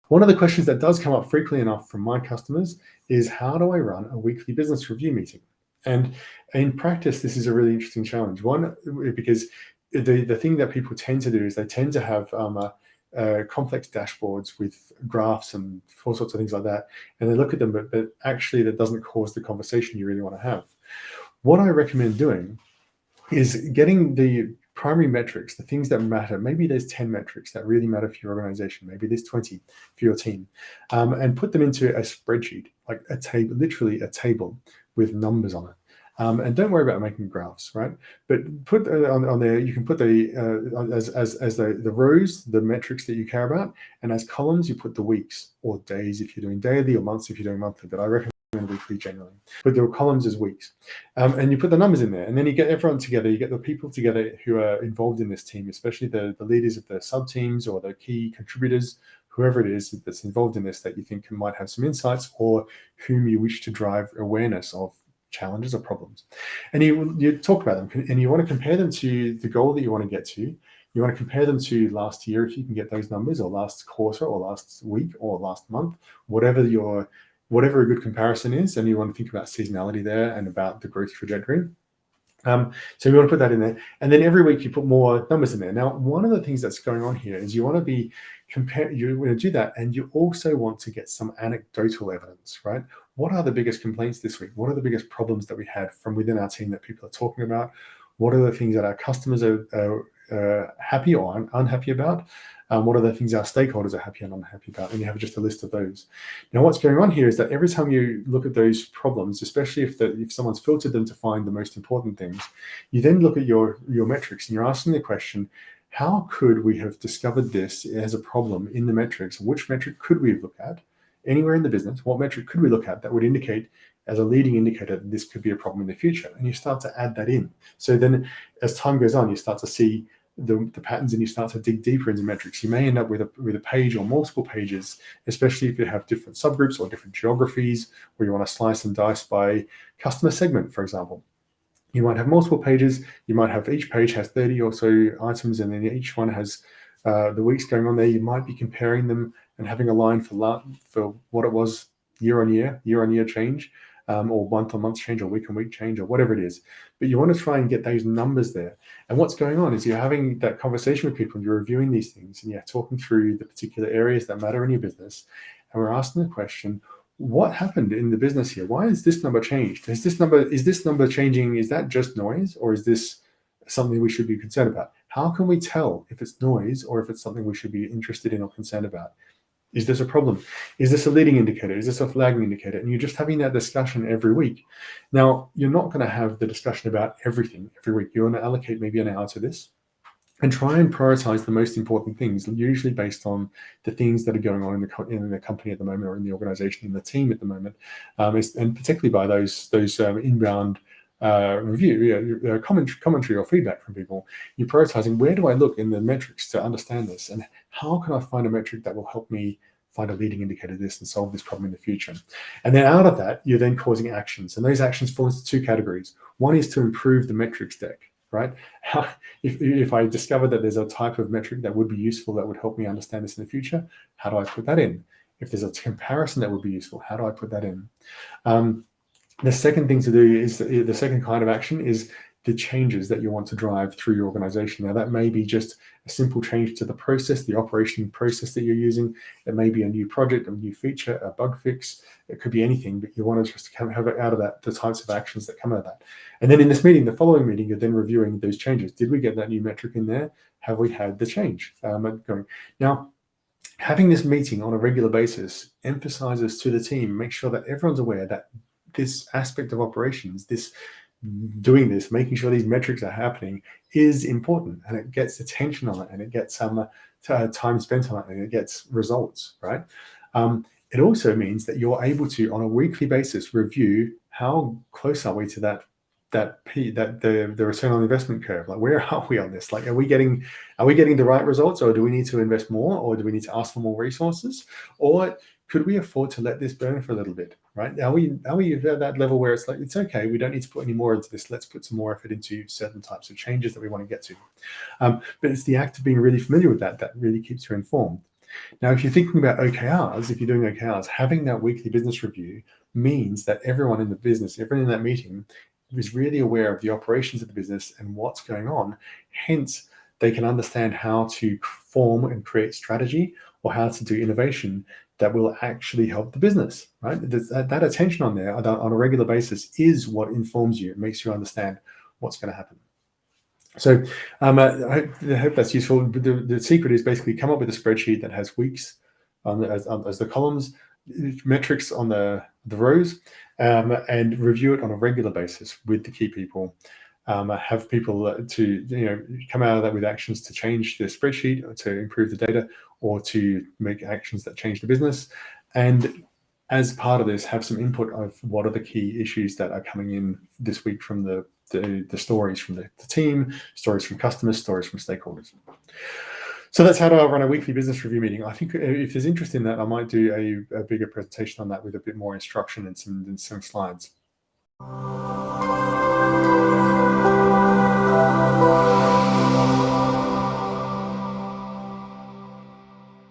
One of the questions that does come up frequently enough from my customers is, how do I run a weekly business review meeting? And in practice, this is a really interesting challenge. One, because the thing that people tend to do is they tend to have complex dashboards with graphs and all sorts of things like that. And they look at them, but actually that doesn't cause the conversation you really want to have. What I recommend doing is getting the primary metrics, the things that matter. Maybe there's 10 metrics that really matter for your organization. Maybe there's 20 for your team, and put them into a spreadsheet, like a table, literally a table with numbers on it. And don't worry about making graphs, right? But put on there, you can put the as the rows, the metrics that you care about, and as columns, you put the weeks or days if you're doing daily, or months if you're doing monthly. But I recommend weekly generally. But there are columns as weeks, and you put the numbers in there, and then you get everyone together. You get the people together who are involved in this team, especially the leaders of the sub teams or the key contributors, whoever it is that's involved in this that you think might have some insights, or whom you wish to drive awareness of challenges or problems. And you talk about them, and you want to compare them to the goal that you want to get to. You want to compare them to last year if you can get those numbers, or last quarter, or last week, or last month, whatever a good comparison is. And you want to think about seasonality there and about the growth trajectory. So you want to put that in there, and then every week you put more numbers in there. Now, one of the things that's going on here is you want to do that, and you also want to get some anecdotal evidence, right? What are the biggest complaints this week? What are the biggest problems that we had from within our team that people are talking about? What are the things that our customers are happy or unhappy about? What are the things our stakeholders are happy and unhappy about? And you have just a list of those. Now, what's going on here is that every time you look at those problems, especially if someone's filtered them to find the most important things, you then look at your metrics, and you're asking the question, how could we have discovered this as a problem in the metrics? Which metric could we have looked at anywhere in the business? What metric could we look at that would indicate as a leading indicator that this could be a problem in the future? And you start to add that in. So then as time goes on, you start to see the patterns, and you start to dig deeper into metrics. You may end up with a page or multiple pages, especially if you have different subgroups or different geographies, where you want to slice and dice by customer segment, for example. You might have multiple pages. You might have each page has 30 or so items, and then each one has the weeks going on there. You might be comparing them and having a line for what it was year on year change, or month on month change, or week on week change, or whatever it is. But you want to try and get those numbers there. And what's going on is you're having that conversation with people, and you're reviewing these things, and you're talking through the particular areas that matter in your business. And we're asking the question, what happened in the business here? Why is this number changed? Is this number changing? Is that just noise, or is this something we should be concerned about? How can we tell if it's noise or if it's something we should be interested in or concerned about? Is this a problem? Is this a leading indicator? Is this a lagging indicator? And you're just having that discussion every week. Now, you're not going to have the discussion about everything every week. You're going to allocate maybe an hour to this, and try and prioritize the most important things, usually based on the things that are going on in the company at the moment, or in the organization, in the team at the moment, and particularly by those inbound review, commentary or feedback from people. You're prioritizing, where do I look in the metrics to understand this, and how can I find a metric that will help me find a leading indicator of this and solve this problem in the future? And then out of that, you're then causing actions, and those actions fall into two categories. One is to improve the metrics deck, right? If I discover that there's a type of metric that would be useful, that would help me understand this in the future, how do I put that in? If there's a comparison that would be useful, how do I put that in? The second thing to do is, the second kind of action is the changes that you want to drive through your organization. Now, that may be just a simple change to the process, the operation process that you're using. It may be a new project, a new feature, a bug fix. It could be anything, but you want to just have it out of that, the types of actions that come out of that. And then in this meeting, the following meeting, you're then reviewing those changes. Did we get that new metric in there? Have we had the change going? Now, having this meeting on a regular basis emphasizes to the team, make sure that everyone's aware that this aspect of operations, doing this, making sure these metrics are happening, is important, and it gets attention on it, and it gets time spent on it, and it gets results, right? It also means that you're able to, on a weekly basis, review how close are we to the return on investment curve. Like, where are we on this? Like, are we getting the right results, or do we need to invest more, or do we need to ask for more resources, or could we afford to let this burn for a little bit, right? Are we at that level where it's like, it's okay, we don't need to put any more into this, let's put some more effort into certain types of changes that we want to get to. But it's the act of being really familiar with that really keeps you informed. Now, if you're thinking about OKRs, if you're doing OKRs, having that weekly business review means that everyone in the business, everyone in that meeting is really aware of the operations of the business and what's going on. Hence, they can understand how to form and create strategy or how to do innovation that will actually help the business, right? That attention on there on a regular basis is what informs you. It makes you understand what's going to happen. So I hope that's useful. The secret is basically come up with a spreadsheet that has weeks as the columns, metrics on the rows, and review it on a regular basis with the key people. Have people to come out of that with actions to change the spreadsheet, or to improve the data, or to make actions that change the business. And as part of this, have some input of what are the key issues that are coming in this week from the stories from the team, stories from customers, stories from stakeholders. So that's how do I run a weekly business review meeting. I think if there's interest in that, I might do a bigger presentation on that with a bit more instruction and some slides.